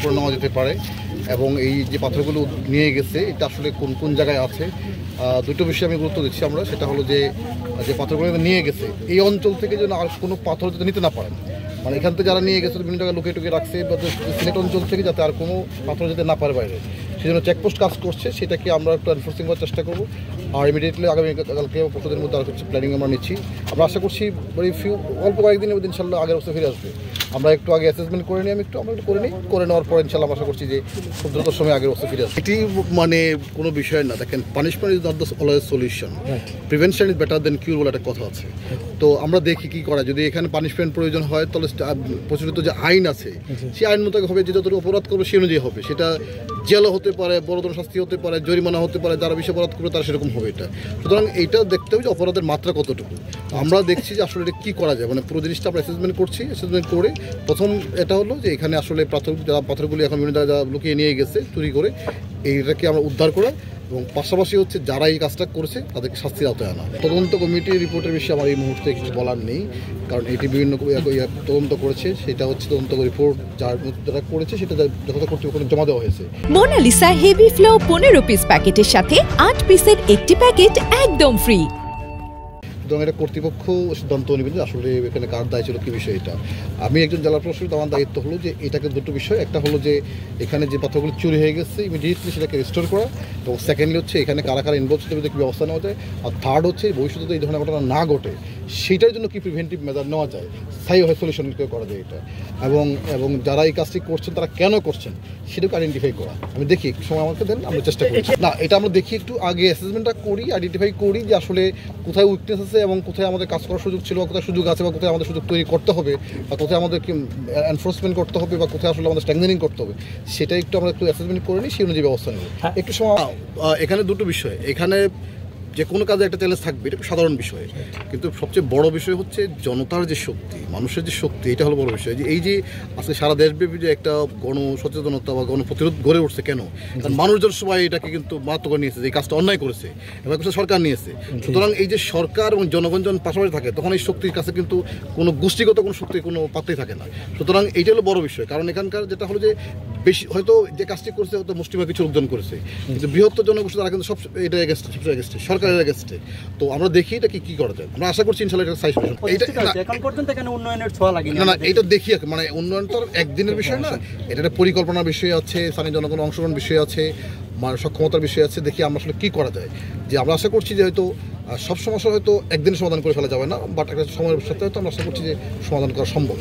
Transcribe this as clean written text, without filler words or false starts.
করে নেওয়া যেতে পারে এবং এই যে পাথরগুলো নিয়ে গেছে এটা আসলে কোন কোন জায়গায় আছে দুটো বিষয়ে আমি গুরুত্ব দিচ্ছি আমরা। সেটা হলো যে পাথরগুলো নিয়ে গেছে এই অঞ্চল থেকে যেন আর কোনো পাথর যাতে নিতে না পারেন, মানে এখান থেকে যারা নিয়ে গেছে বিভিন্ন জায়গায় লুকিয়ে টুকিয়ে রাখছে বা সিলেট অঞ্চল থেকে যাতে আর কোনো পাথর যেতে না পারে বাইরে, সেই জন্য চেকপোস্ট কাজ করছে, সেটাকে আমরা একটু এনফোর্সিং করার চেষ্টা করবো। আর ইমিডিয়েটলি আগামীকালকে পরশুদিনের মধ্যে আর কিছু প্ল্যানিং আমরা নিচ্ছি। আমরা আশা করছি অল্প কয়েকদিনের মধ্যে ইনশাল্লাহ আগের অবস্থা ফিরে আসবে। আমরা একটু আগে অ্যাসেসমেন্ট করে নিই, আমরা একটু করে নেওয়ার পর ইনশাল্লাহ আশা করছি যে খুব দ্রুত সময় আগের অবস্থা ফিরে আসবে। এটি মানে কোনো বিষয় না, দেখেন punishment is not the always solution, prevention is better than cure বলে একটা কথা আছে। তো আমরা দেখি কী করা, যদি এখানে পানিশমেন্ট প্রয়োজন হয় তাহলে প্রচলিত যে আইন আছে সেই আইন মোতাবেক হবে, যে যতটুকু অপরাধ করবে সেই অনুযায়ী হবে। সেটা জেলও হতে পারে, বড় ধরনের শাস্তি হতে পারে, জরিমানা হতে পারে, যারা বেশি অপরাধ করবে তারা সেরকম হবে। এটা সুতরাং এইটা দেখতে হবে যে অপরাধের মাত্রা কতটুকু। আমরা দেখছি যে আসলে এটা কী করা যায়, মানে পুরো জিনিসটা আমরা অ্যাসেসমেন্ট করছি। অ্যাসেসমেন্ট করে প্রথম এটা হলো যে এখানে আসলে পাথরগুলি এখন বিভিন্ন জায়গায় লুকিয়ে নিয়ে গেছে চুরি করে, এইটাকে আমরা উদ্ধার করা এবং পাশাপাশি হচ্ছে যারা এই কাজটা করেছে তাদেরকে শাস্তির আওতায় আনা। তদন্ত কমিটির রিপোর্টের বিষয়ে আমার এই মুহূর্তে কিছু বলার নেই, কারণ এটি বিভিন্ন তদন্ত করেছে, সেটা হচ্ছে তদন্ত রিপোর্ট যারা করেছে সেটা যথাযথ কর্তৃপক্ষকে জমা দেওয়া হয়েছে। মোনালিসা হেভি ফ্লো 15 পিস প্যাকেটের সাথে 8 পিসের একটি প্যাকেট একদম ফ্রি। সুতরাং এটা কর্তৃপক্ষ সিদ্ধান্ত নেবেন যে আসলে এখানে কার দায় ছিল কী বিষয়। এটা আমি একজন জেলা প্রশাসক, আমার দায়িত্ব হলো যে এটাকে দুটো বিষয়, একটা হলো যে এখানে যে পাথরগুলো চুরি হয়ে গেছে ইমিডিয়েটলি সেটাকে রিস্টোর করা, এবং সেকেন্ডলি হচ্ছে এখানে কারা কারা ইনভলভ সেটা কী ব্যবস্থা নেওয়া যায়, আর থার্ড হচ্ছে ভবিষ্যতে এই ধরনের ঘটনা না ঘটে সেটার জন্য কী প্রিভেন্টিভ মেজার নেওয়া যায়, স্থায়ীভাবে সলিউশন করা যায় এটা, এবং যারা এই কাজটি করছেন তারা কেন করছেন সেটাকে আইডেন্টিফাই করা। আমি দেখি একটু সময় আমাকে দেন, আমরা চেষ্টা করি না এটা আমরা দেখি একটু আগে অ্যাসেসমেন্টটা করি, আইডেন্টিফাই করি যে আসলে কোথায় উইকনেস আছে এবং কোথায় আমাদের কাজ করার সুযোগ ছিল বা কোথায় সুযোগ আছে বা কোথায় আমাদের সুযোগ তৈরি করতে হবে বা কোথায় আমাদের এনফোর্সমেন্ট করতে হবে বা কোথায় আসলে আমাদের স্ট্রেংথেনিং করতে হবে, সেটা একটু আমরা একটু অ্যাসেসমেন্ট করে নিই, সেই অনুযায়ী ব্যবস্থা নেব। একটু সময় এখানে দুটো বিষয়, এখানে যে কোনো কাজে একটা চ্যালেঞ্জ থাকবে, এটা সাধারণ বিষয়, কিন্তু সবচেয়ে বড় বিষয় হচ্ছে জনতার যে শক্তি, মানুষের যে শক্তি, এটা হলো বড় বিষয়। যে এই যে আজকে সারা দেশব্যাপী যে একটা গণসচেতনতা বা গণপ্রতিরোধ গড়ে উঠছে, কেন? কারণ মানুষজন সবাই এটাকে কিন্তু মারাত্মক করে নিয়েছে, এই কাজটা অন্যায় করেছে এবং সরকার নিয়েছে। সুতরাং এই যে সরকার এবং জনগণ যখন পাশাপাশি থাকে তখন এই শক্তির কাছে কিন্তু কোনো গোষ্ঠীগত কোনো শক্তির কোনো পাত্রই থাকে না। সুতরাং এইটা হলো বড় বিষয়, কারণ এখানকার যেটা হলো যে বেশি হয়তো যে কাজটি করছে হয়তো মুষ্টিমেয় কিছু লোকজন করেছে, কিন্তু বৃহত্তর জনগোষ্ঠী তারা কিন্তু সব এটা এগেস্টে সরকারের এগেস্টে। তো আমরা দেখি এটা কি করা যায়, আমরা আশা করছি ইনশাআল্লাহ এটা সাইজ এখন পর্যন্ত এখানে উন্নয়নের ছোঁয়া লাগে না, এটা দেখি মানে উন্নয়ন তো একদিনের বিষয় না, এটা একটা পরিকল্পনার বিষয় আছে, স্থানীয় জনগণের অংশগ্রহণ বিষয় আছে, সক্ষমতার বিষয় আছে, দেখি আমরা আসলে কী করা যায়। যে আমরা আশা করছি যে হয়তো সব সমস্যা হয়তো একদিনে সমাধান করে ফেলা যাবে না, বাট একটা সময়ের সাথে হয়তো আমরা আশা করছি যে সমাধান করা সম্ভব।